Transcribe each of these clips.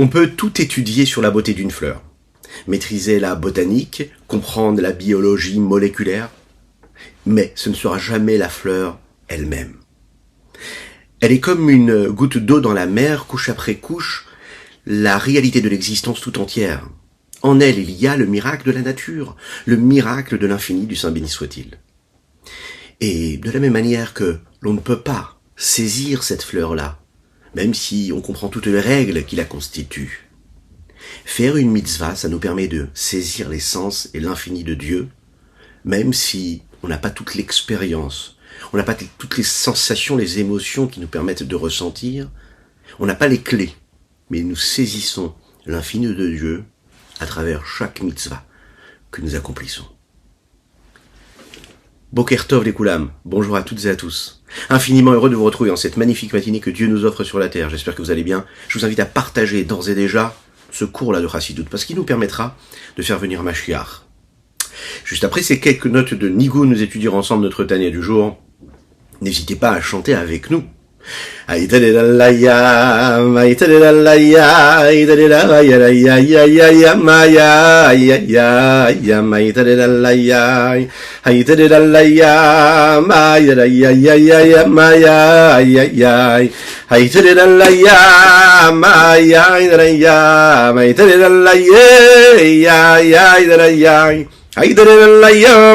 On peut tout étudier sur la beauté d'une fleur. Maîtriser la botanique, comprendre la biologie moléculaire, mais ce ne sera jamais la fleur elle-même. Elle est comme une goutte d'eau dans la mer, couche après couche, la réalité de l'existence tout entière. En elle, il y a le miracle de la nature, le miracle de l'infini du Saint béni soit-il. Et de la même manière que l'on ne peut pas saisir cette fleur-là, même si on comprend toutes les règles qui la constituent. Faire une mitzvah, ça nous permet de saisir l'essence et l'infini de Dieu, même si on n'a pas toute l'expérience, on n'a pas toutes les sensations, les émotions qui nous permettent de ressentir, on n'a pas les clés, mais nous saisissons l'infini de Dieu à travers chaque mitzvah que nous accomplissons. Boker Tov les Koulam, bonjour à toutes et à tous. Infiniment heureux de vous retrouver en cette magnifique matinée que Dieu nous offre sur la terre. J'espère que vous allez bien. Je vous invite à partager d'ores et déjà ce cours-là de Chassidout, parce qu'il nous permettra de faire venir Mashiach. Juste après ces quelques notes de Nigou, nous étudierons ensemble notre Tania du jour. N'hésitez pas à chanter avec nous. Ay da la ya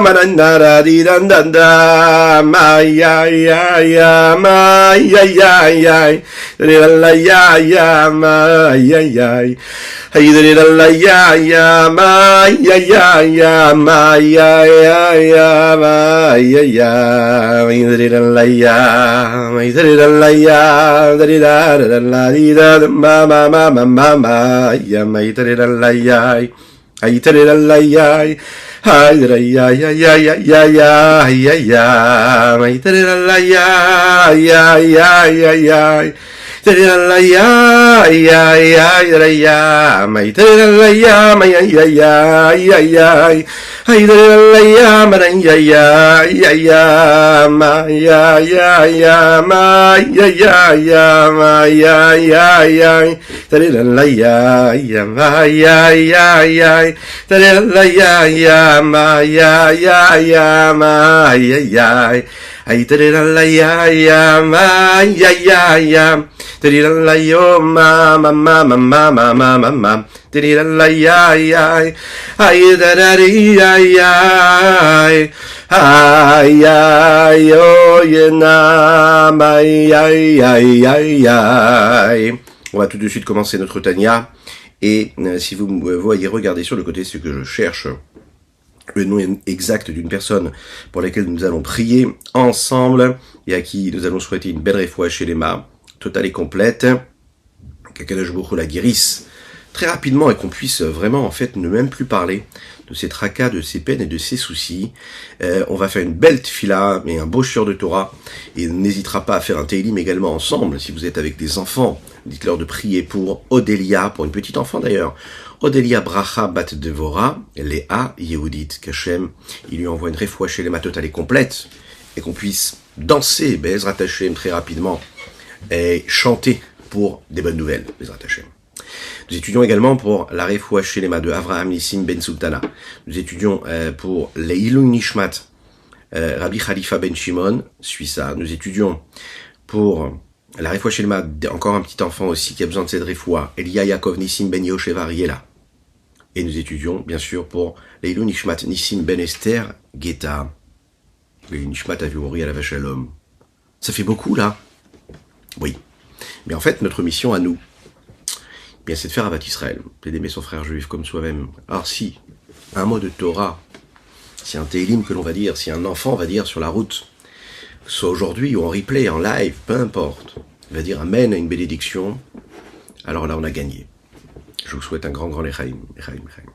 manandara di dan dan da ma ya ya ya ma ya ya ya la ya ya ma ya ya ay da la ya ya ma ya ya ya ma ya ya ya ma ya ya ay da la ya ay da la ya da la di da ma ma ma ma ma ya ma da la ya ay da la ya ay ya ya ya ya ya ya ya ya ay la ya ya ya ya ya la ya ya ya la ya ay la ya ma ya ya ya ya ay la ya ma ya ya ya ya ma ya ya ya ma ya ya ya ma ya ya ya la ya ya ma ya ya ya la ya ya ma ya ya ya ma ya ya ay la ya ya ma ya ya ya la yo ma ma ma ma ma ma ma ma ma la ya ya ay da ri ya ya ay ay yo yena ma ya ya ya ya. On va tout de suite commencer notre Tania. Et si vous me voyez regarder sur le côté, ce que je cherche, le nom exact d'une personne pour laquelle nous allons prier ensemble et à qui nous allons souhaiter une belle réfoua chez les mains, totale et complète, qu'Akadosh Baruch Hu la guérisse très rapidement et qu'on puisse vraiment en fait ne même plus parler de ces tracas, de ces peines et de ces soucis. On va faire une belle tfila et un beau shiur de Torah, et on n'hésitera pas à faire un teilim également ensemble. Si vous êtes avec des enfants, dites-leur de prier pour Odélia, pour une petite enfant d'ailleurs, Odélia Bracha Bat Devora, Léa Yehudit Kachem, il lui envoie une réfoua chez les mains totale et complète, et qu'on puisse danser Bezrat Hashem très rapidement et chanter pour des bonnes nouvelles, Bezrat Hashem. Nous étudions également pour la réfoua chez les mains de Avraham Nissim Ben Sultana. Nous étudions pour les Ilun Nishmat Rabbi Khalifa Ben Shimon, Suissa. Nous étudions pour la réfoua chez les mains encore un petit enfant aussi qui a besoin de cette réfoua, Elia Yaakov Nissim Ben Yosheva Riela. Et nous étudions bien sûr pour les Ilun Nishmat Nissim Ben Esther Geta. Le Nishmat a vu mourir à la vache à l'homme. Ça fait beaucoup là. Oui. Mais en fait, notre mission à nous, bien, c'est de faire Avat Israël, c'est d'aimer son frère juif comme soi-même. Alors si un mot de Torah, si un Teilim que l'on va dire, si un enfant va dire sur la route, soit aujourd'hui ou en replay, en live, peu importe, il va dire Amen à une bénédiction, alors là on a gagné. Je vous souhaite un grand Lechaim, Lechaim, Lechaim.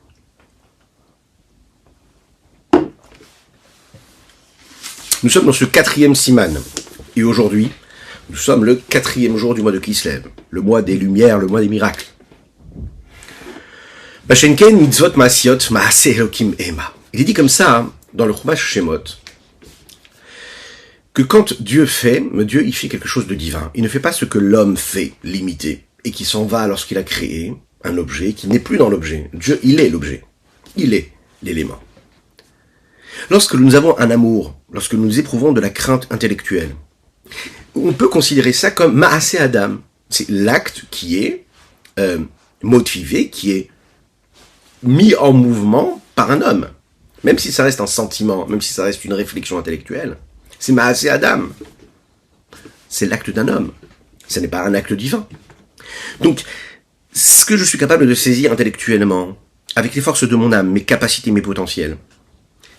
Nous sommes dans ce 4e siman, et aujourd'hui, nous sommes le 4e jour du mois de Kislev, le mois des lumières, le mois des miracles. Bashenken mitzvot maasiot maase Elokim ema. Il est dit comme ça dans le Chumash Shemot que quand Dieu fait, Dieu il fait quelque chose de divin. Il ne fait pas ce que l'homme fait, limité. et qui s'en va lorsqu'il a créé un objet qui n'est plus dans l'objet. Dieu, il est l'objet. Il est l'élément. Lorsque nous avons un amour, lorsque nous éprouvons de la crainte intellectuelle, on peut considérer ça comme Maaseh Adam. C'est l'acte qui est motivé, qui est mis en mouvement par un homme. Même si ça reste un sentiment, même si ça reste une réflexion intellectuelle, c'est Maaseh Adam. C'est l'acte d'un homme. Ce n'est pas un acte divin. Donc, ce que je suis capable de saisir intellectuellement, avec les forces de mon âme, mes capacités, mes potentiels,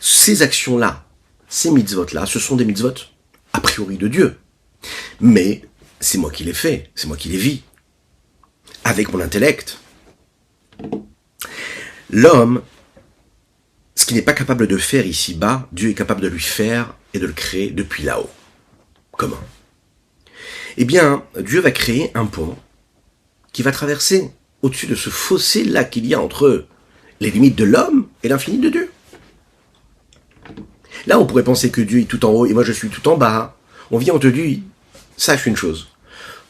ces actions-là, ces mitzvot-là, ce sont des mitzvot a priori de Dieu. Mais c'est moi qui les fais, c'est moi qui les vis. Avec mon intellect. L'homme, ce qu'il n'est pas capable de faire ici-bas, Dieu est capable de lui faire et de le créer depuis là-haut. Comment ? Eh bien, Dieu va créer un pont qui va traverser au-dessus de ce fossé-là qu'il y a entre les limites de l'homme et l'infini de Dieu. Là, on pourrait penser que Dieu est tout en haut et moi je suis tout en bas. On vient, on te dit, sache une chose,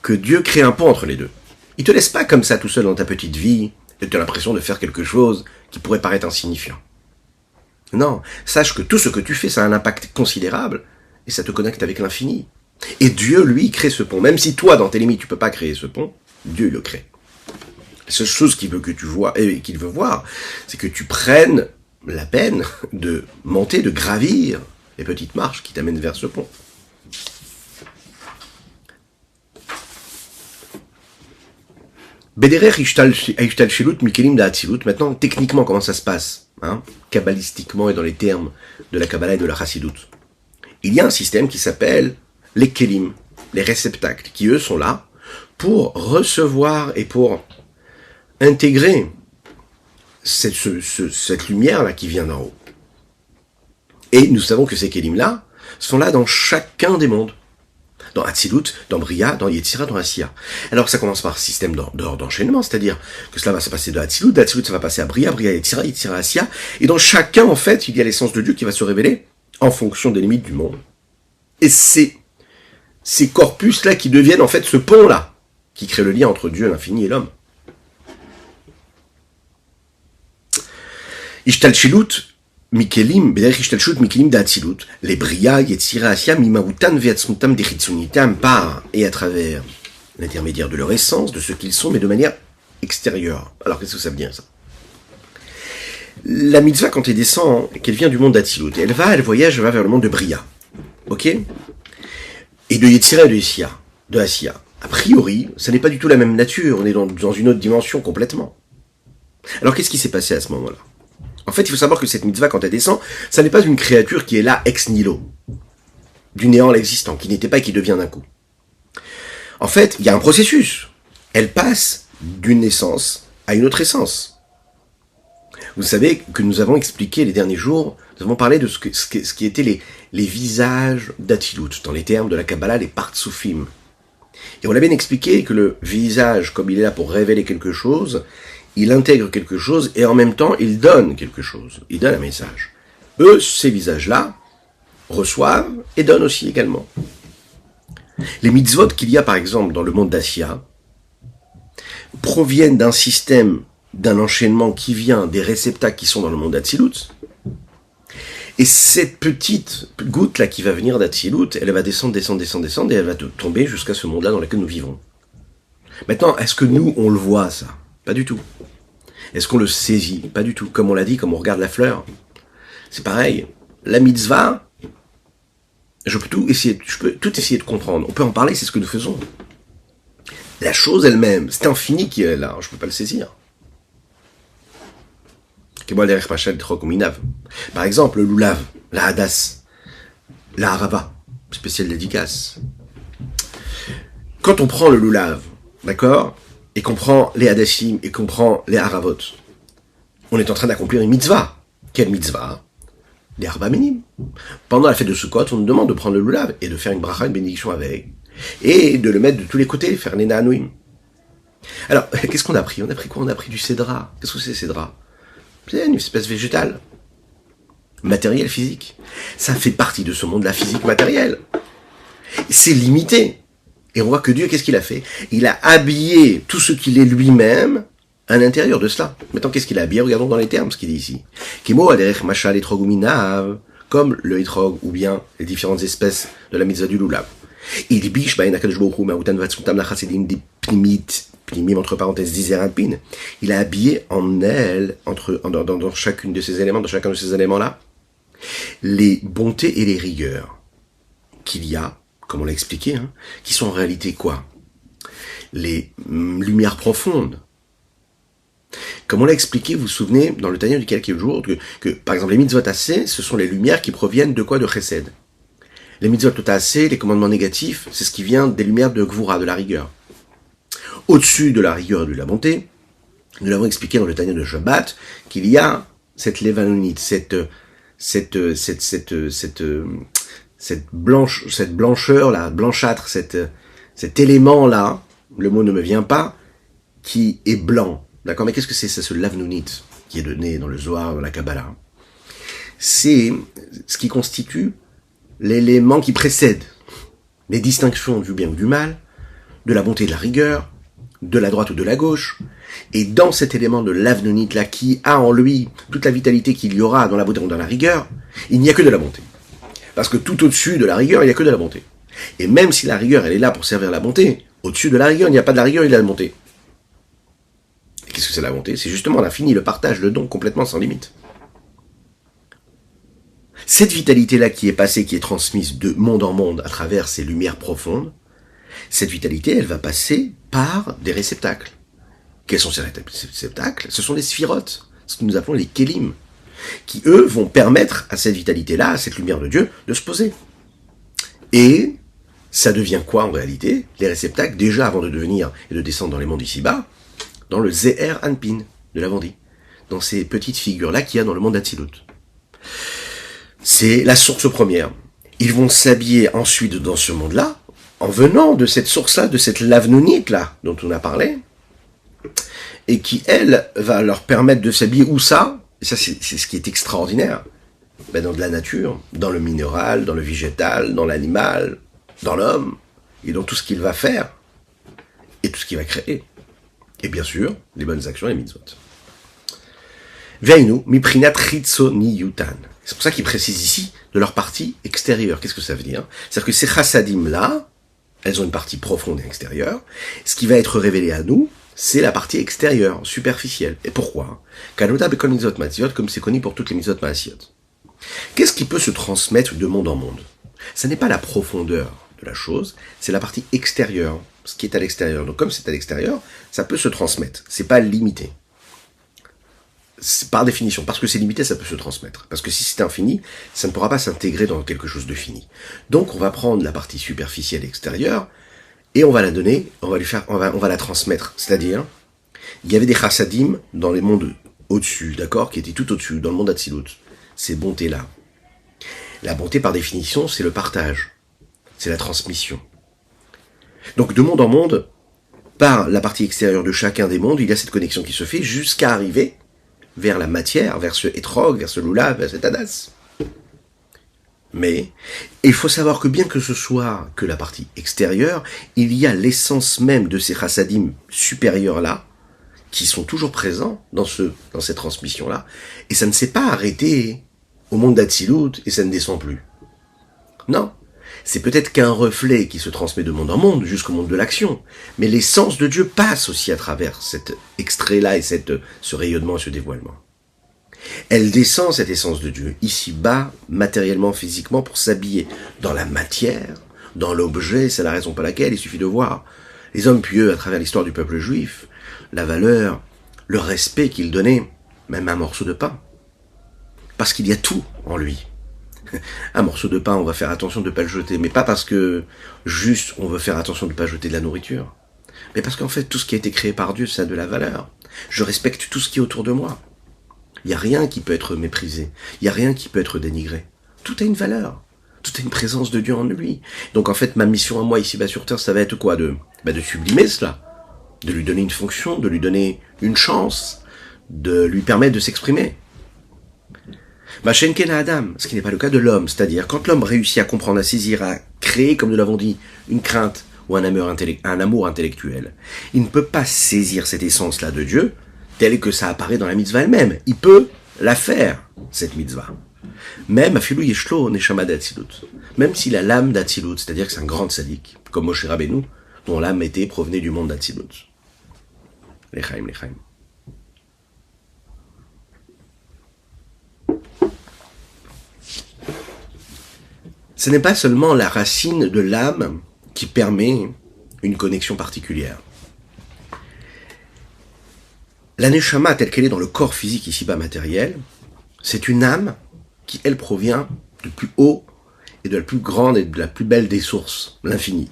que Dieu crée un pont entre les deux. Il te laisse pas comme ça tout seul dans ta petite vie et tu as l'impression de faire quelque chose qui pourrait paraître insignifiant. Non, sache que tout ce que tu fais, ça a un impact considérable et ça te connecte avec l'infini. Et Dieu, lui, crée ce pont. Même si toi, dans tes limites, tu peux pas créer ce pont, Dieu le crée. La seule chose qu'il veut que tu vois et qu'il veut voir, c'est que tu prennes la peine de monter, de gravir les petites marches qui t'amènent vers ce pont. Maintenant, techniquement, comment ça se passe, kabbalistiquement et dans les termes de la Kabbalah et de la Chassidut. Il y a un système qui s'appelle les kelim, les réceptacles, qui eux sont là pour recevoir et pour intégrer cette lumière-là qui vient d'en haut. Et nous savons que ces kelim-là sont là dans chacun des mondes. Dans Hatzilut, dans Bria, dans Yetzira, dans Asiya. Alors ça commence par système d'enchaînement, c'est-à-dire que cela va se passer de Hatzilut ça va passer à Bria, Bria, Yetzira, Yetzira, Asiya. Et dans chacun, en fait, il y a l'essence de Dieu qui va se révéler en fonction des limites du monde. Et c'est ces corpus-là qui deviennent en fait ce pont-là, qui crée le lien entre Dieu, l'infini et l'homme. Ishtalshilut Mikelim, Bederich Ishtalshilut Mikelim d'Hatzilut, les Bria, Yetzira, Asiya, Mimautan, Veatzmutam, Deritzunitam, par et à travers l'intermédiaire de leur essence, de ce qu'ils sont, mais de manière extérieure. Alors qu'est-ce que ça veut dire ça ? La mitzvah, quand elle descend, qu'elle vient du monde d'Hatzilut, elle voyage, elle va vers le monde de Bria. Ok ? Et de Yetzira et de Asiya. A priori, ça n'est pas du tout la même nature, on est dans une autre dimension complètement. Alors qu'est-ce qui s'est passé à ce moment-là ? En fait, il faut savoir que cette mitzvah, quand elle descend, ça n'est pas une créature qui est là ex nihilo, du néant à l'existant, qui n'était pas et qui devient d'un coup. En fait, il y a un processus. Elle passe d'une essence à une autre essence. Vous savez que nous avons expliqué les derniers jours, nous avons parlé de ce qui étaient les visages d'Hatzilut, dans les termes de la Kabbalah, les Partsufim. Et on a bien expliqué que le visage, comme il est là pour révéler quelque chose, il intègre quelque chose et en même temps, il donne quelque chose. Il donne un message. Eux, ces visages-là, reçoivent et donnent aussi également. Les mitzvot qu'il y a, par exemple, dans le monde d'Asiya, proviennent d'un système, d'un enchaînement qui vient des réceptacles qui sont dans le monde d'Hatzilut. Et cette petite goutte-là qui va venir d'Hatzilut, elle va descendre, et elle va tomber jusqu'à ce monde-là dans lequel nous vivons. Maintenant, est-ce que nous, on le voit, ça ? Pas du tout. Est-ce qu'on le saisit ? Pas du tout. Comme on l'a dit, comme on regarde la fleur. C'est pareil. La mitzvah, je peux tout essayer de comprendre. On peut en parler, c'est ce que nous faisons. La chose elle-même, c'est infini qui est là, je ne peux pas le saisir. Par exemple, le lulav, la hadas, la harava, spéciale dédicace. Quand on prend le lulav, d'accord, et qu'on prend les hadashim et qu'on prend les haravot, on est en train d'accomplir une mitzvah. Quelle mitzvah ? Les harba minim. Pendant la fête de Sukkot, on nous demande de prendre le lulav et de faire une bracha, une bénédiction avec, et de le mettre de tous les côtés, faire les na'anouim. Alors, qu'est-ce qu'on a pris ? On a pris quoi ? On a pris du cédra. Qu'est-ce que c'est, cédra ? C'est une espèce végétale, matériel, physique. Ça fait partie de ce monde de la physique matérielle. C'est limité. Et on voit que Dieu, qu'est-ce qu'il a fait? Il a habillé tout ce qu'il est lui-même à l'intérieur de cela. Maintenant, qu'est-ce qu'il a habillé? Regardons dans les termes ce qu'il dit ici. Kimo aderech machal etrog uminav, comme le etrog ou bien les différentes espèces de la mitzvah du lulav. Il biche bain akadosh baruch hu ma'utan vatsutam lachasedim di pnimim entre parenthèses dizerapin. Il a habillé en elle, dans chacune de ces éléments, dans chacun de ces éléments-là, les bontés et les rigueurs qu'il y a, comme on l'a expliqué, qui sont en réalité quoi? Les lumières profondes. Comme on l'a expliqué, vous vous souvenez, dans le Tanya du quelques jours, que par exemple les mitzvot assez, ce sont les lumières qui proviennent de quoi? De chesed. Les mitzvot assez, les commandements négatifs, c'est ce qui vient des lumières de gvura, de la rigueur. Au-dessus de la rigueur et de la bonté, nous l'avons expliqué dans le Tanya de Shabbat, qu'il y a cette lévanonite, cette blancheur là, blanchâtre, cet élément là, le mot ne me vient pas, qui est blanc. D'accord, mais qu'est-ce que c'est ça, ce lavnounite qui est donné dans le Zohar, dans la Kabbalah? C'est ce qui constitue l'élément qui précède les distinctions du bien ou du mal, de la bonté et de la rigueur, de la droite ou de la gauche. Et dans cet élément de lavnounite là, qui a en lui toute la vitalité qu'il y aura dans la bonté ou dans la rigueur, il n'y a que de la bonté. Parce que tout au-dessus de la rigueur, il n'y a que de la bonté. Et même si la rigueur, elle est là pour servir la bonté, au-dessus de la rigueur, il n'y a pas de la rigueur, il y a de la bonté. Et qu'est-ce que c'est la bonté? C'est justement l'infini, le partage, le don, complètement sans limite. Cette vitalité-là qui est passée, qui est transmise de monde en monde à travers ces lumières profondes, cette vitalité, elle va passer par des réceptacles. Quels sont ces réceptacles? Ce sont les sphirotes, ce que nous appelons les kélim, qui eux vont permettre à cette vitalité-là, à cette lumière de Dieu, de se poser. Et ça devient quoi en réalité? Les réceptacles, déjà avant de devenir et de descendre dans les mondes ici-bas, dans le Zeher Anpin de l'Avandi, dans ces petites figures-là qu'il y a dans le monde d'Atsilut. C'est la source première. Ils vont s'habiller ensuite dans ce monde-là, en venant de cette source-là, de cette lavnounite-là, dont on a parlé, et qui, elle, va leur permettre de s'habiller où ça? Et ça, c'est ce qui est extraordinaire. Ben, dans de la nature, dans le minéral, dans le végétal, dans l'animal, dans l'homme, et dans tout ce qu'il va faire, et tout ce qu'il va créer. Et bien sûr, les bonnes actions et les mitzvot. Veinu, miprinat chitzoni yutan. C'est pour ça qu'il précise ici de leur partie extérieure. Qu'est-ce que ça veut dire? C'est-à-dire que ces chassadim-là, elles ont une partie profonde et extérieure. Ce qui va être révélé à nous, c'est la partie extérieure, superficielle. Et pourquoi? Kanota bekol mitzvot ma'asiot, comme c'est connu pour toutes les mitzvot ma'asiot. Qu'est-ce qui peut se transmettre de monde en monde? Ce n'est pas la profondeur de la chose, c'est la partie extérieure, ce qui est à l'extérieur. Donc comme c'est à l'extérieur, ça peut se transmettre. C'est pas limité. Par définition, parce que c'est limité, ça peut se transmettre. Parce que si c'est infini, ça ne pourra pas s'intégrer dans quelque chose de fini. Donc on va prendre la partie superficielle extérieure et on va la donner, on va la transmettre. C'est-à-dire, il y avait des chassadim dans les mondes au-dessus, d'accord, qui étaient tout au-dessus, dans le monde d'Atsilut. Ces bontés-là. La bonté, par définition, c'est le partage, c'est la transmission. Donc de monde en monde, par la partie extérieure de chacun des mondes, il y a cette connexion qui se fait jusqu'à arriver vers la matière, vers ce étrog, vers ce lulav, vers cet hadas. Mais il faut savoir que bien que ce soit que la partie extérieure, il y a l'essence même de ces chassadim supérieurs-là, qui sont toujours présents dans cette transmission-là, et ça ne s'est pas arrêté au monde d'Atsilut, et ça ne descend plus. Non, c'est peut-être qu'un reflet qui se transmet de monde en monde, jusqu'au monde de l'action, mais l'essence de Dieu passe aussi à travers cet extrait-là, et ce rayonnement et ce dévoilement. Elle descend, cette essence de Dieu, ici-bas, matériellement, physiquement, pour s'habiller dans la matière, dans l'objet. C'est la raison pour laquelle il suffit de voir les hommes pieux à travers l'histoire du peuple juif, la valeur, le respect qu'ils donnaient, même à un morceau de pain. Parce qu'il y a tout en lui. Un morceau de pain, on va faire attention de ne pas le jeter, mais pas parce que juste on veut faire attention de ne pas jeter de la nourriture, mais parce qu'en fait tout ce qui a été créé par Dieu, ça a de la valeur. Je respecte tout ce qui est autour de moi. Il n'y a rien qui peut être méprisé, il n'y a rien qui peut être dénigré. Tout a une valeur, tout a une présence de Dieu en lui. Donc en fait ma mission à moi ici-bas sur terre, ça va être quoi? De sublimer cela, de lui donner une fonction, de lui donner une chance, de lui permettre de s'exprimer. Machenken Adam, ce qui n'est pas le cas de l'homme, c'est-à-dire quand l'homme réussit à comprendre, à saisir, à créer, comme nous l'avons dit, une crainte ou un amour intellectuel, il ne peut pas saisir cette essence-là de Dieu telle que ça apparaît dans la mitzvah elle-même. Il peut la faire, cette mitzvah. Même afilou yeshlo neshama d'Atsilut. Même s'il a l'âme d'Atsilut, c'est-à-dire que c'est un grand tzaddik, comme Moshe Rabbeinu, dont l'âme provenait du monde d'Atsilut. Lechaim. Ce n'est pas seulement la racine de l'âme qui permet une connexion particulière. La neshama, telle qu'elle est dans le corps physique ici-bas matériel, c'est une âme qui, elle, provient du plus haut et de la plus grande et de la plus belle des sources, l'infini.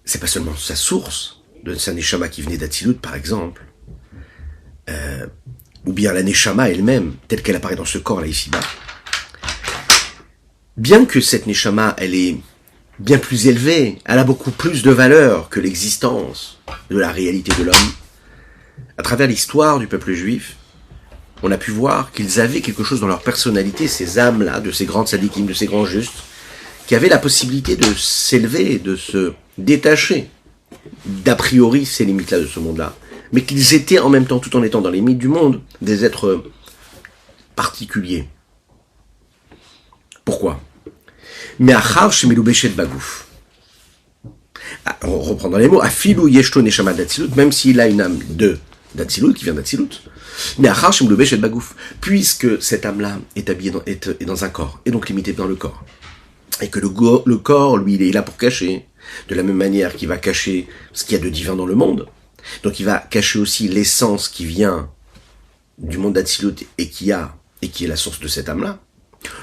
C'est pas seulement sa source, de sa neshama qui venait d'Atsilut, par exemple, ou bien la neshama elle-même, telle qu'elle apparaît dans ce corps-là ici-bas. Bien que cette neshama, elle est bien plus élevée, elle a beaucoup plus de valeur que l'existence de la réalité de l'homme. À travers l'histoire du peuple juif, on a pu voir qu'ils avaient quelque chose dans leur personnalité, ces âmes-là, de ces grands tzadikim, de ces grands justes, qui avaient la possibilité de s'élever, de se détacher d'a priori ces limites-là de ce monde-là, mais qu'ils étaient en même temps, tout en étant dans les limites du monde, des êtres particuliers. Pourquoi ? Mais achar shemelu beshet bagouf. On reprend dans les mots, afilou yeshto neshama d'Atsilut, même s'il a une âme d'Atsilut, qui vient d'Atsilut, mais achar shemelu beshet bagouf, puisque cette âme-là est habillée est dans un corps, et donc limitée dans le corps. Et que le corps, lui, il est là pour cacher, de la même manière qu'il va cacher ce qu'il y a de divin dans le monde. Donc il va cacher aussi l'essence qui vient du monde d'Atsilut et qui est la source de cette âme-là.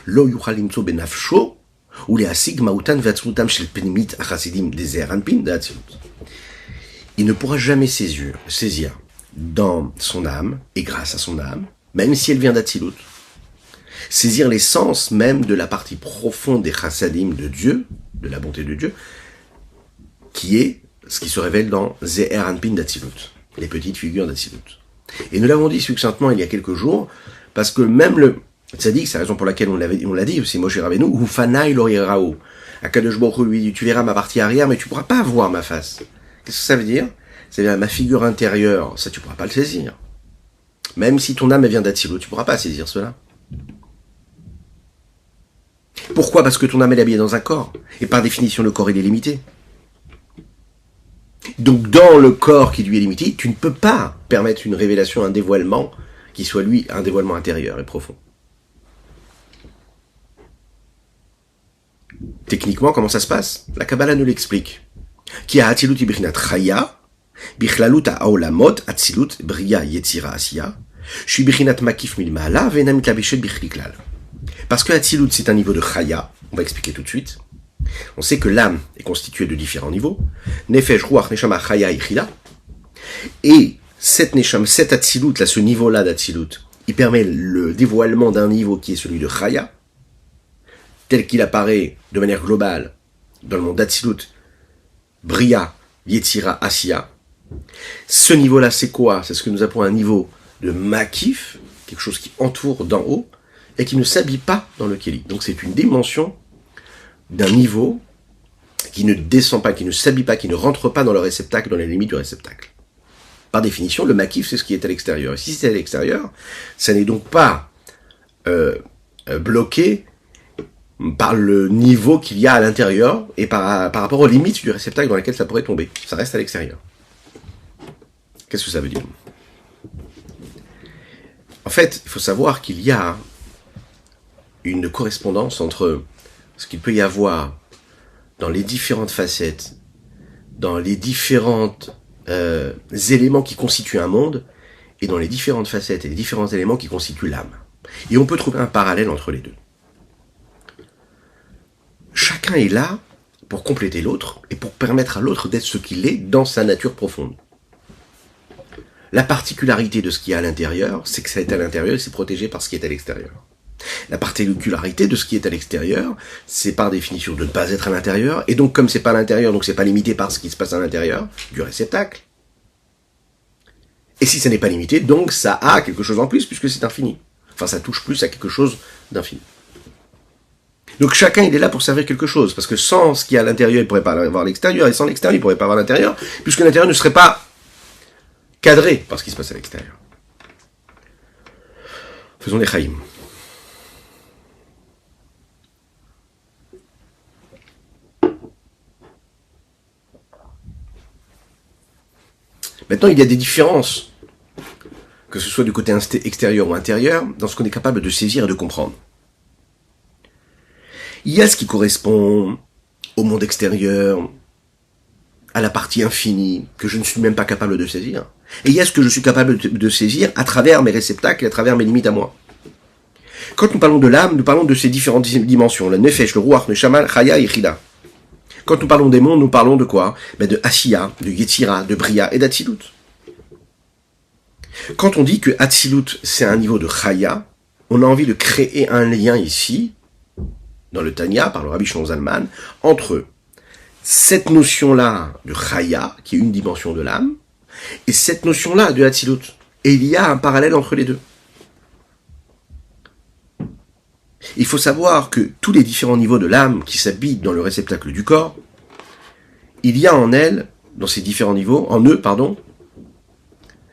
Lo yuchal limtso benafsho ou les asig mautan vatzmutam shel penimit achasidim des anpin d'Atsilut. Il ne pourra jamais saisir dans son âme, et grâce à son âme, même si elle vient d'Atsilut, saisir l'essence même de la partie profonde des chassadim de Dieu, de la bonté de Dieu, qui est ce qui se révèle dans Zeher Anpin d'Atsilut, les petites figures d'Atsilut. Et nous l'avons dit succinctement il y a quelques jours, parce que même le tzaddik, c'est la raison pour laquelle on l'a dit, c'est Moshe Rabbeinu, Ufanaï l'orirao. Akadosh Baruch Hu lui dit, tu verras ma partie arrière, mais tu pourras pas voir ma face. Qu'est-ce que ça veut dire ? C'est-à-dire ma figure intérieure, ça tu pourras pas le saisir. Même si ton âme vient d'Atsilut, tu pourras pas saisir cela. Pourquoi ? Parce que ton âme est habillée dans un corps. Et par définition, le corps il est limité. Donc dans le corps qui lui est limité, tu ne peux pas permettre une révélation, un dévoilement, qui soit lui un dévoilement intérieur et profond. Techniquement, comment ça se passe ? La Kabbalah nous l'explique. Ki ha'atzilut bichinat chaya, bichlalut ha'olamot, atzilut, bria, yetzira, asiya, shi bichinat makif milmala, ve'ena mitlabeshet bichliklal. Parce que Atzilut, c'est un niveau de chaya, on va expliquer tout de suite. On sait que l'âme est constituée de différents niveaux. Nefesh, ruach, neshama, chaya, ichila. Et cette neshama, cet Atzilut, là, ce niveau-là d'Atzilut, il permet le dévoilement d'un niveau qui est celui de chaya, tel qu'il apparaît de manière globale dans le monde d'Atzilut, Bria, Yetzira, Asiya. Ce niveau-là, c'est quoi ? C'est ce que nous appelons un niveau de Makif, quelque chose qui entoure d'en haut, et qui ne s'habille pas dans le Kéli. Donc c'est une dimension d'un niveau qui ne descend pas, qui ne s'habille pas, qui ne rentre pas dans le réceptacle, dans les limites du réceptacle. Par définition, le Makif, c'est ce qui est à l'extérieur. Et si c'est à l'extérieur, ça n'est donc pas bloqué par le niveau qu'il y a à l'intérieur et par rapport aux limites du réceptacle dans lesquelles ça pourrait tomber. Ça reste à l'extérieur. Qu'est-ce que ça veut dire ? En fait, il faut savoir qu'il y a une correspondance entre ce qu'il peut y avoir dans les différentes facettes, dans les différents éléments qui constituent un monde, et dans les différentes facettes et les différents éléments qui constituent l'âme. Et on peut trouver un parallèle entre les deux. Chacun est là pour compléter l'autre et pour permettre à l'autre d'être ce qu'il est dans sa nature profonde. La particularité de ce qui est à l'intérieur, c'est que ça est à l'intérieur et c'est protégé par ce qui est à l'extérieur. La particularité de ce qui est à l'extérieur, c'est par définition de ne pas être à l'intérieur, et donc comme c'est pas à l'intérieur, donc c'est pas limité par ce qui se passe à l'intérieur du réceptacle. Et si ça n'est pas limité, donc ça a quelque chose en plus puisque c'est infini. Enfin, ça touche plus à quelque chose d'infini. Donc chacun, il est là pour servir quelque chose, parce que sans ce qui est à l'intérieur, il ne pourrait pas avoir l'extérieur, et sans l'extérieur, il ne pourrait pas avoir l'intérieur, puisque l'intérieur ne serait pas cadré par ce qui se passe à l'extérieur. Faisons les chaïm. Maintenant, il y a des différences, que ce soit du côté extérieur ou intérieur, dans ce qu'on est capable de saisir et de comprendre. Il y a ce qui correspond au monde extérieur, à la partie infinie, que je ne suis même pas capable de saisir. Et il y a ce que je suis capable de saisir à travers mes réceptacles et à travers mes limites à moi. Quand nous parlons de l'âme, nous parlons de ces différentes dimensions, le nefesh, le ruach, le shamal, chaya et chida. Quand nous parlons des mondes, nous parlons de quoi? De Asiya, de Yetzira, de Bria et d'Atsilut. Quand on dit que Atsilut, c'est un niveau de Chaya, on a envie de créer un lien ici, dans le Tanya, par le Rabbi Shlomo Zalman, entre cette notion-là de Chaya, qui est une dimension de l'âme, et cette notion-là de Atsilut. Et il y a un parallèle entre les deux. Il faut savoir que tous les différents niveaux de l'âme qui s'habitent dans le réceptacle du corps, il y a en eux,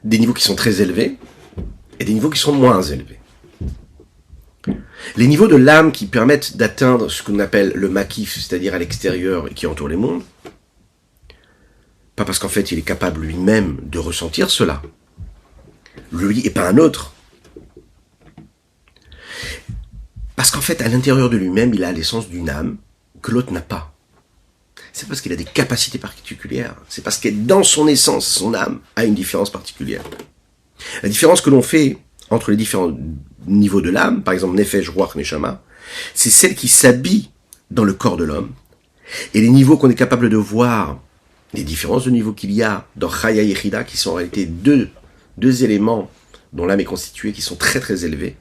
des niveaux qui sont très élevés et des niveaux qui sont moins élevés. Les niveaux de l'âme qui permettent d'atteindre ce qu'on appelle le makif, c'est-à-dire à l'extérieur et qui entoure les mondes, pas parce qu'en fait il est capable lui-même de ressentir cela, lui et pas un autre, parce qu'en fait, à l'intérieur de lui-même, il a l'essence d'une âme que l'autre n'a pas. C'est parce qu'il a des capacités particulières. C'est parce que dans son essence, son âme a une différence particulière. La différence que l'on fait entre les différents niveaux de l'âme, par exemple Nefesh, Ruach, Neshama, c'est celle qui s'habille dans le corps de l'homme. Et les niveaux qu'on est capable de voir, les différences de niveaux qu'il y a dans Chaya et Chida, qui sont en réalité deux éléments dont l'âme est constituée, qui sont très très élevés,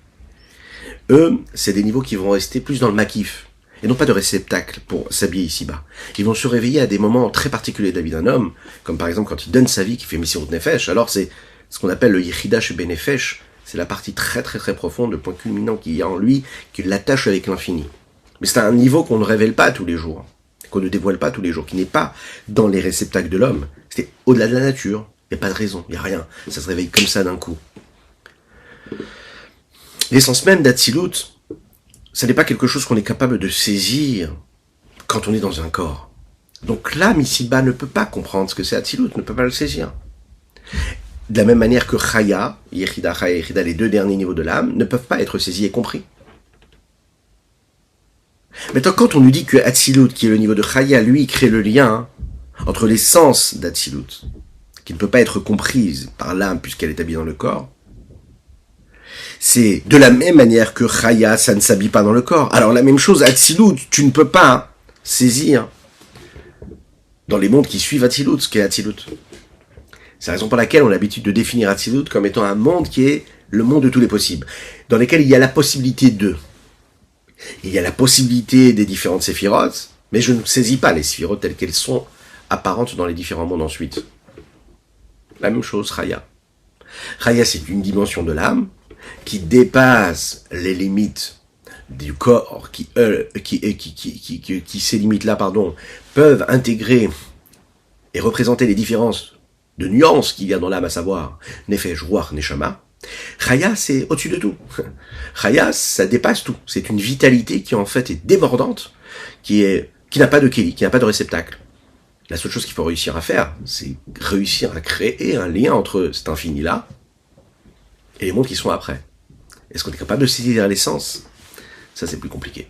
eux, c'est des niveaux qui vont rester plus dans le makif, et non pas de réceptacle pour s'habiller ici-bas. Ils vont se réveiller à des moments très particuliers de la vie d'un homme, comme par exemple quand il donne sa vie, qu'il fait Messirut Nefesh, alors c'est ce qu'on appelle le Yechida Shebe Nefesh, c'est la partie très très très profonde, le point culminant qu'il y a en lui, qui l'attache avec l'infini. Mais c'est un niveau qu'on ne révèle pas tous les jours, qu'on ne dévoile pas tous les jours, qui n'est pas dans les réceptacles de l'homme, c'est au-delà de la nature, il n'y a pas de raison, il n'y a rien, ça se réveille comme ça d'un coup. L'essence même d'Atsilut, ça n'est pas quelque chose qu'on est capable de saisir quand on est dans un corps. Donc l'âme ici-bas ne peut pas comprendre ce que c'est Atsilut, ne peut pas le saisir. De la même manière que Chaya, Yechida, Chaya et Yechida, les deux derniers niveaux de l'âme, ne peuvent pas être saisis et compris. Maintenant, quand on nous dit que Atsilut, qui est le niveau de Chaya, lui, crée le lien entre l'essence d'Atsilut, qui ne peut pas être comprise par l'âme puisqu'elle est habillée dans le corps, c'est de la même manière que Chaya, ça ne s'habille pas dans le corps. Alors la même chose, Atsilut, tu ne peux pas saisir dans les mondes qui suivent Atsilut, ce qu'est Atsilut. C'est la raison pour laquelle on a l'habitude de définir Atsilut comme étant un monde qui est le monde de tous les possibles, dans lequel il y a la possibilité de. Il y a la possibilité des différentes séphirotes, mais je ne saisis pas les séphirotes telles qu'elles sont apparentes dans les différents mondes ensuite. La même chose, Chaya. Chaya, c'est une dimension de l'âme qui dépasse les limites du corps, qui ces limites-là, peuvent intégrer et représenter les différences de nuances qu'il y a dans l'âme, à savoir Nefesh, Ruach, Neshama. Chaya, c'est au-dessus de tout. Chaya, ça dépasse tout. C'est une vitalité qui en fait est débordante, qui n'a pas de kéli, qui n'a pas de réceptacle. La seule chose qu'il faut réussir à faire, c'est réussir à créer un lien entre cet infini-là et les mondes qui sont après. Est-ce qu'on est capable de saisir l'essence? Ça, c'est plus compliqué.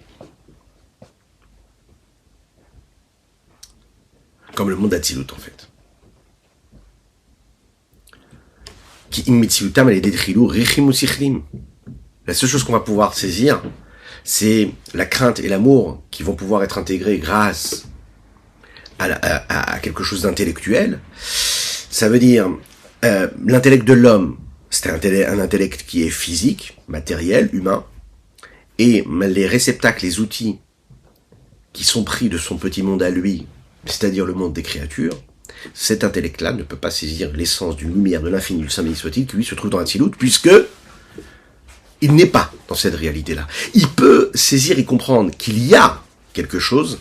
Comme le monde d'Atsilut, en fait. La seule chose qu'on va pouvoir saisir, c'est la crainte et l'amour qui vont pouvoir être intégrés grâce à quelque chose d'intellectuel. Ça veut dire l'intellect de l'homme, c'est un intellect qui est physique, matériel, humain, et les réceptacles, les outils qui sont pris de son petit monde à lui, c'est-à-dire le monde des créatures, cet intellect-là ne peut pas saisir l'essence d'une lumière de l'infini, du Saint béni soit-il, qui lui se trouve dans Atsilut, puisque il n'est pas dans cette réalité-là. Il peut saisir et comprendre qu'il y a quelque chose,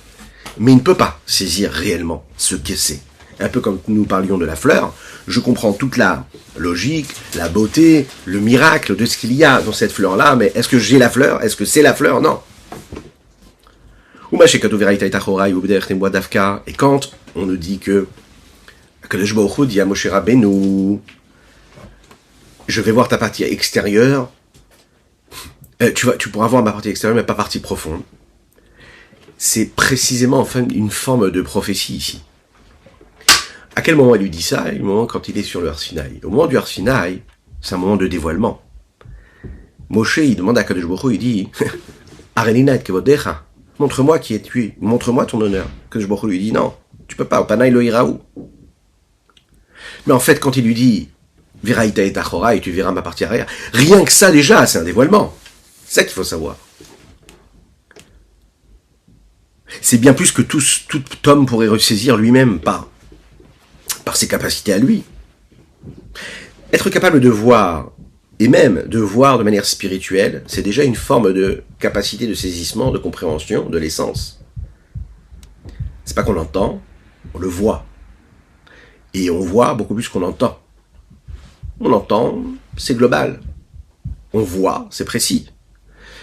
mais il ne peut pas saisir réellement ce que c'est. Un peu comme nous parlions de la fleur, je comprends toute la logique, la beauté, le miracle de ce qu'il y a dans cette fleur-là, mais est-ce que j'ai la fleur? Est-ce que c'est la fleur? Non. Et quand on nous dit que Akadosh Baruch Hu dit à Moshe Rabbeinu, je vais voir ta partie extérieure, tu pourras voir ma partie extérieure, mais pas partie profonde. C'est précisément enfin une forme de prophétie ici. À quel moment il lui dit ça? Au moment quand il est sur le Har Sinaï. Au moment du Har Sinaï, c'est un moment de dévoilement. Moshe, il demande à Kadosh Baruch Hu, il dit Arenina et kevodecha, montre-moi qui es-tu, montre-moi ton honneur. Kadosh Baruch Hu lui dit non, tu peux pas, Panay lo iraou. Mais en fait, quand il lui dit Viraïta et Achora, et tu verras ma partie arrière, rien que ça déjà, c'est un dévoilement. C'est ça qu'il faut savoir. C'est bien plus que tout homme pourrait ressaisir lui-même par ses capacités à lui. Être capable de voir, et même de voir de manière spirituelle, c'est déjà une forme de capacité de saisissement, de compréhension de l'essence. C'est pas qu'on l'entend, on le voit. Et on voit beaucoup plus qu'on entend. On entend, c'est global. On voit, c'est précis.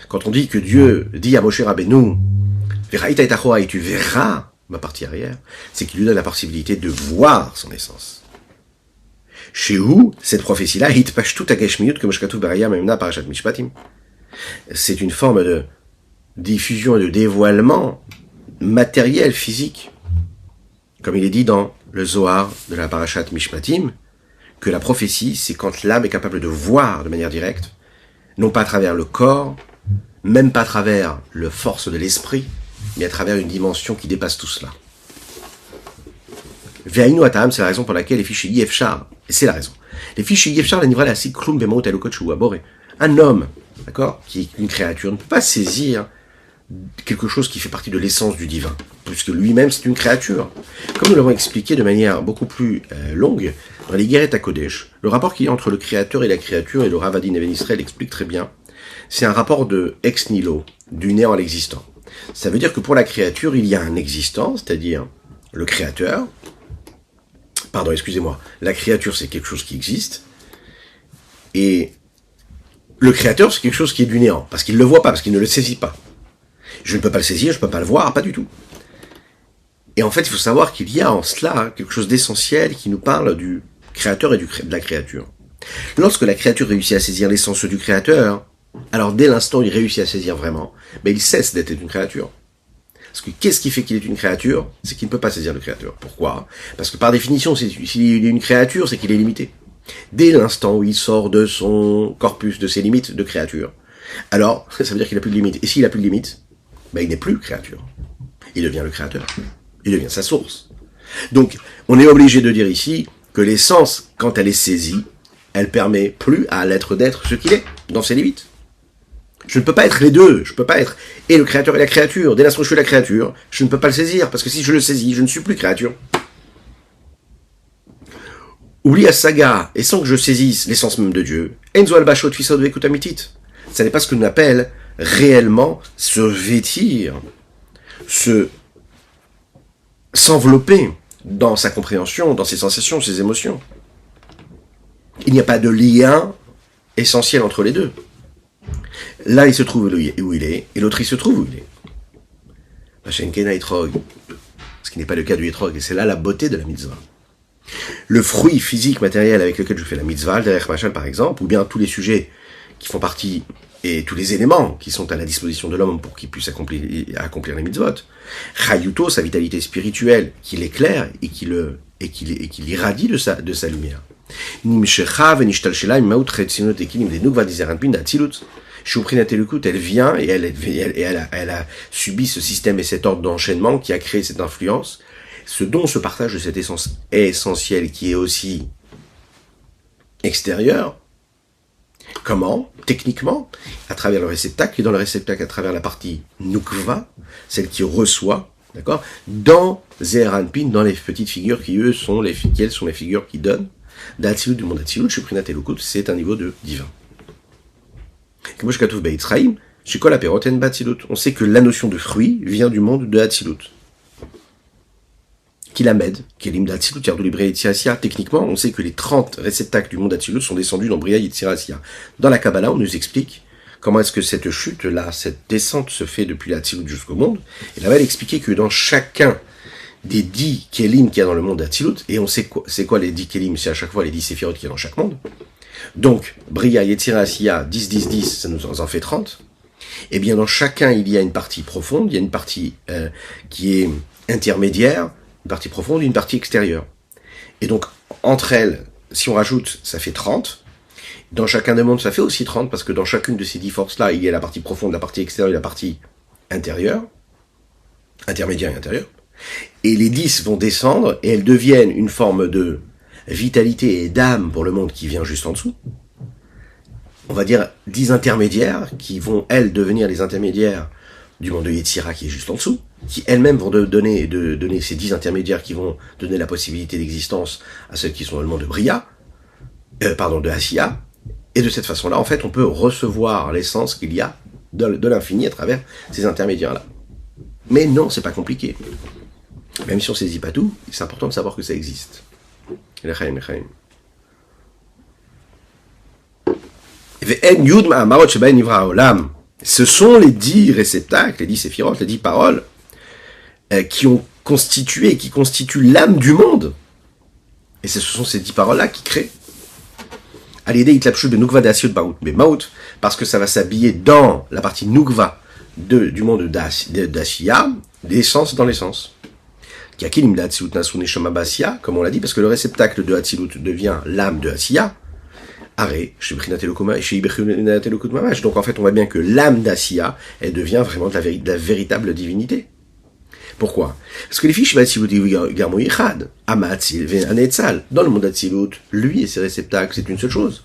Quand on dit que Dieu dit à Moshe Rabbeinu, Veraïta et Achora, et tu verras ma partie arrière, c'est qu'il lui donne la possibilité de voir son essence. Chez où, cette prophétie-là, c'est une forme de diffusion et de dévoilement matériel, physique. Comme il est dit dans le Zohar de la Parashat Mishpatim, que la prophétie, c'est quand l'âme est capable de voir de manière directe, non pas à travers le corps, même pas à travers la force de l'esprit, mais à travers une dimension qui dépasse tout cela. Ve'ainu atam, c'est la raison pour laquelle les fichiers Yefchar, et c'est la raison. Les fichiers Yefchar, la nivra la si klum bemot elokot shu aboré. Un homme, d'accord, qui est une créature, ne peut pas saisir quelque chose qui fait partie de l'essence du divin, puisque lui-même c'est une créature. Comme nous l'avons expliqué de manière beaucoup plus longue, dans les Guéret à Kodesh, le rapport qu'il y a entre le créateur et la créature, et le Rav Adin Even Israël l'explique très bien, c'est un rapport de ex nihilo, du néant à l'existant. Ça veut dire que pour la créature, il y a un existant, c'est-à-dire le créateur. Pardon, excusez-moi. La créature, c'est quelque chose qui existe. Et le créateur, c'est quelque chose qui est du néant, parce qu'il ne le voit pas, parce qu'il ne le saisit pas. Je ne peux pas le saisir, je ne peux pas le voir, pas du tout. Et en fait, il faut savoir qu'il y a en cela quelque chose d'essentiel qui nous parle du créateur et de la créature. Lorsque la créature réussit à saisir l'essence du créateur, alors dès l'instant où il réussit à saisir vraiment, ben il cesse d'être une créature. Parce que qu'est-ce qui fait qu'il est une créature? C'est qu'il ne peut pas saisir le créateur. Pourquoi? Parce que par définition, s'il est une créature, c'est qu'il est limité. Dès l'instant où il sort de son corpus, de ses limites de créature, alors ça veut dire qu'il n'a plus de limites. Et s'il n'a plus de limites, ben il n'est plus créature. Il devient le créateur. Il devient sa source. Donc, on est obligé de dire ici que l'essence, quand elle est saisie, elle permet plus à l'être d'être ce qu'il est, dans ses limites. Je ne peux pas être les deux, je ne peux pas être et le créateur et la créature. Dès l'instant où je suis la créature, je ne peux pas le saisir, parce que si je le saisis, je ne suis plus créature. Oublie à saga, et sans que je saisisse l'essence même de Dieu, Enzo albachot fisod vekutamitit. Ça n'est pas ce que l'on appelle réellement se vêtir, s'envelopper dans sa compréhension, dans ses sensations, ses émotions. Il n'y a pas de lien essentiel entre les deux. Là, il se trouve où il est, et l'autre, il se trouve où il est. Ce qui n'est pas le cas du Etrog, et c'est là la beauté de la mitzvah. Le fruit physique, matériel avec lequel je fais la mitzvah, le derech machal par exemple, ou bien tous les sujets qui font partie, et tous les éléments qui sont à la disposition de l'homme pour qu'il puisse accomplir les mitzvot. Chayuto, sa vitalité spirituelle, qui l'éclaire et qui l'irradie de sa lumière. Elle vient et elle a subi ce système et cet ordre d'enchaînement qui a créé cette influence. Ce dont se partage de cette essence est essentiel, qui est aussi extérieur. Comment? Techniquement, à travers le réceptacle, et dans le réceptacle, à travers la partie Nukva, celle qui reçoit, d'accord, dans Zeher Anpin, dans les petites figures qui, eux, sont les figures qui donnent, d'Atsilut, du monde Atsilut, Sheprinat Elokut, c'est un niveau de divin. On sait que la notion de fruit vient du monde de Hatzilut. Kilamed, Kelim d'Hatzilut, Yardou Libra Yetzirah. Techniquement, on sait que les 30 réceptacles du monde d'Hatzilut sont descendus dans Bria Yetzirah. Dans la Kabbalah, on nous explique comment est-ce que cette chute-là, cette descente se fait depuis l'Hatzilut jusqu'au monde. Et là-bas, elle expliquait que dans chacun des 10 Kelim qu'il y a dans le monde d'Hatzilut, et on sait quoi, c'est quoi les 10 Kelim, c'est à chaque fois les 10 séphirotes qu'il y a dans chaque monde. Donc, Bria, Yetzirah, 10, 10, 10, ça nous en fait 30. Eh bien, dans chacun, il y a une partie profonde, il y a une partie qui est intermédiaire, une partie profonde, une partie extérieure. Et donc, entre elles, si on rajoute, ça fait 30. Dans chacun des mondes, ça fait aussi 30, parce que dans chacune de ces 10 forces-là, il y a la partie profonde, la partie extérieure et la partie intérieure, intermédiaire et intérieure. Et les 10 vont descendre, et elles deviennent une forme de vitalité et d'âme pour le monde qui vient juste en dessous. On va dire 10 intermédiaires qui vont, elles, devenir les intermédiaires du monde de Yetzirah qui est juste en dessous, qui elles-mêmes vont donner ces 10 intermédiaires qui vont donner la possibilité d'existence à ceux qui sont dans le monde de Bria, de Asiya. Et de cette façon-là, en fait, on peut recevoir l'essence qu'il y a de l'infini à travers ces intermédiaires-là. Mais non, c'est pas compliqué. Même si on saisit pas tout, c'est important de savoir que ça existe. Ce sont les 10 réceptacles, les 10 séphirotes, les 10 paroles qui constituent l'âme du monde. Et ce sont ces 10 paroles-là qui créent. À l'idée, il tlapchou de Nukva d'Asiot Baout, mais Maout, parce que ça va s'habiller dans la partie Nukva du monde d'Asiya, l'essence dans l'essence. Comme on l'a dit, parce que le réceptacle de Hatzilut devient l'âme de Asiya. Donc en fait, on voit bien que l'âme d'Asiya, elle devient vraiment de la véritable divinité. Pourquoi? Parce que les fiches dans le monde d'Hatzilut, lui et ses réceptacles, c'est une seule chose.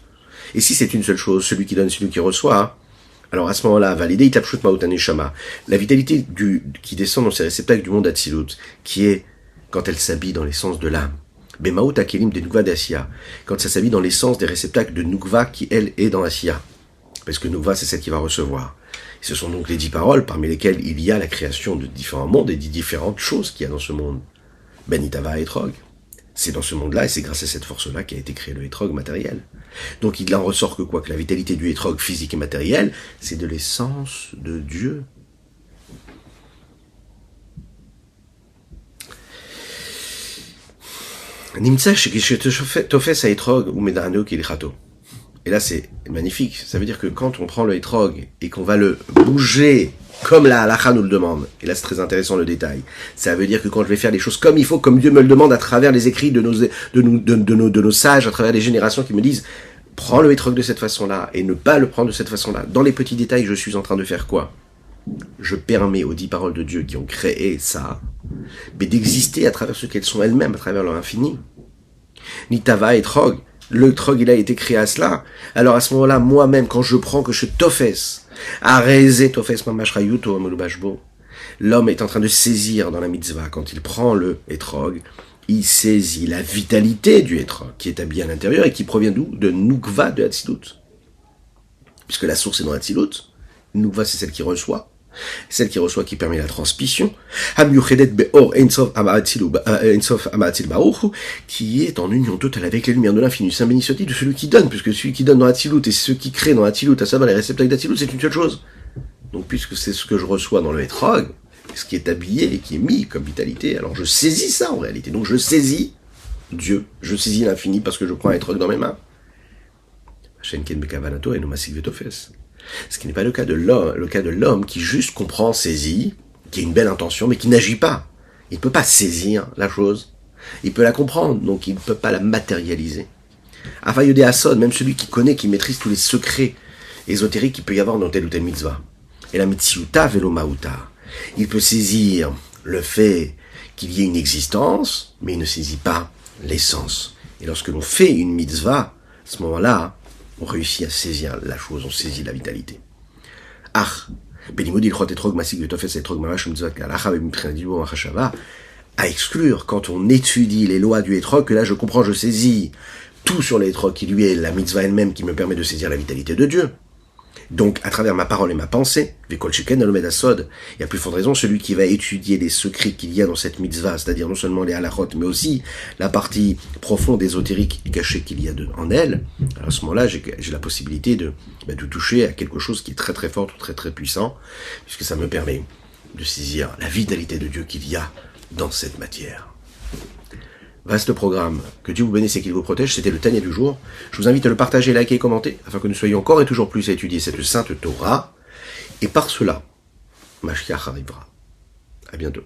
Et si c'est une seule chose, celui qui donne, celui qui reçoit, alors à ce moment-là, validé, la vitalité qui descend dans ces réceptacles du monde d'Hatzilut, qui est quand elle s'habille dans l'essence de l'âme. Bemaout akelim de Nukva d'Asiya, quand ça s'habille dans l'essence des réceptacles de Nukva qui, elle, est dans Asiya. Parce que Nukva, c'est celle qui va recevoir. Et ce sont donc les 10 paroles parmi lesquelles il y a la création de différents mondes et de différentes choses qu'il y a dans ce monde. Benitava et Etrog. C'est dans ce monde-là et c'est grâce à cette force-là qu'a été créé le Etrog matériel. Donc il en ressort que quoi? Que la vitalité du Etrog physique et matériel, c'est de l'essence de Dieu. Nimtsa tofes a Etrog ou Medarano Kilichato. Et là, c'est magnifique. Ça veut dire que quand on prend le Etrog et qu'on va le bouger comme la halakha nous le demande, et là c'est très intéressant le détail, ça veut dire que quand je vais faire les choses comme il faut, comme Dieu me le demande à travers les écrits de nos sages, à travers les générations qui me disent prends le Etrog de cette façon-là et ne pas le prendre de cette façon-là. Dans les petits détails, je suis en train de faire quoi? Je permets aux 10 paroles de Dieu qui ont créé ça, mais d'exister à travers ce qu'elles sont elles-mêmes, à travers leur infini. Nitava Etrog. Le Etrog, il a été créé à cela. Alors à ce moment-là, moi-même, quand je prends que je tofes, arrêtez tofes mamashrayuto amalubashbo, l'homme est en train de saisir dans la mitzvah, quand il prend le Etrog, il saisit la vitalité du Etrog, qui est habillé à l'intérieur et qui provient d'où? De Nukva de Hatzilut. Puisque la source est dans Hatzilut, Nukva c'est celle qui reçoit. Celle qui reçoit, qui permet la transmission, qui est en union totale avec les lumières de l'infini. Saint béni soit-il de celui qui donne, puisque celui qui donne dans Hatzilut et ceux qui créent dans Hatzilut, à savoir les réceptacles d'Hatzilut, c'est une seule chose. Donc puisque c'est ce que je reçois dans le Etrog, ce qui est habillé et qui est mis comme vitalité, alors je saisis ça en réalité. Donc je saisis Dieu, je saisis l'infini parce que je prends un Etrog dans mes mains. Ce qui n'est pas le cas de l'homme qui juste comprend, saisit, qui a une belle intention, mais qui n'agit pas. Il ne peut pas saisir la chose. Il peut la comprendre, donc il ne peut pas la matérialiser. Afayode Asod, même celui qui connaît, qui maîtrise tous les secrets ésotériques qu'il peut y avoir dans telle ou telle mitzvah. Et la mitziuta velo mauta. Il peut saisir le fait qu'il y ait une existence, mais il ne saisit pas l'essence. Et lorsque l'on fait une mitzvah, à ce moment-là, on réussit à saisir la chose, on saisit la vitalité. À exclure, quand on étudie les lois du Etrog, que là je comprends, je saisis tout sur l'Etrog qui lui est la mitzvah elle-même qui me permet de saisir la vitalité de Dieu. Donc, à travers ma parole et ma pensée, Vekol Sheken Alomed Asod, il y a plus forte raison, celui qui va étudier les secrets qu'il y a dans cette mitzvah, c'est-à-dire non seulement les halachot, mais aussi la partie profonde, ésotérique et cachée qu'il y a en elle, alors à ce moment-là, j'ai la possibilité de toucher à quelque chose qui est très très fort, très très puissant, puisque ça me permet de saisir la vitalité de Dieu qu'il y a dans cette matière. Vaste programme. Que Dieu vous bénisse et qu'il vous protège. C'était le Tanya du jour. Je vous invite à le partager, liker et commenter, afin que nous soyons encore et toujours plus à étudier cette sainte Torah. Et par cela, Mashiach arrivera. À bientôt.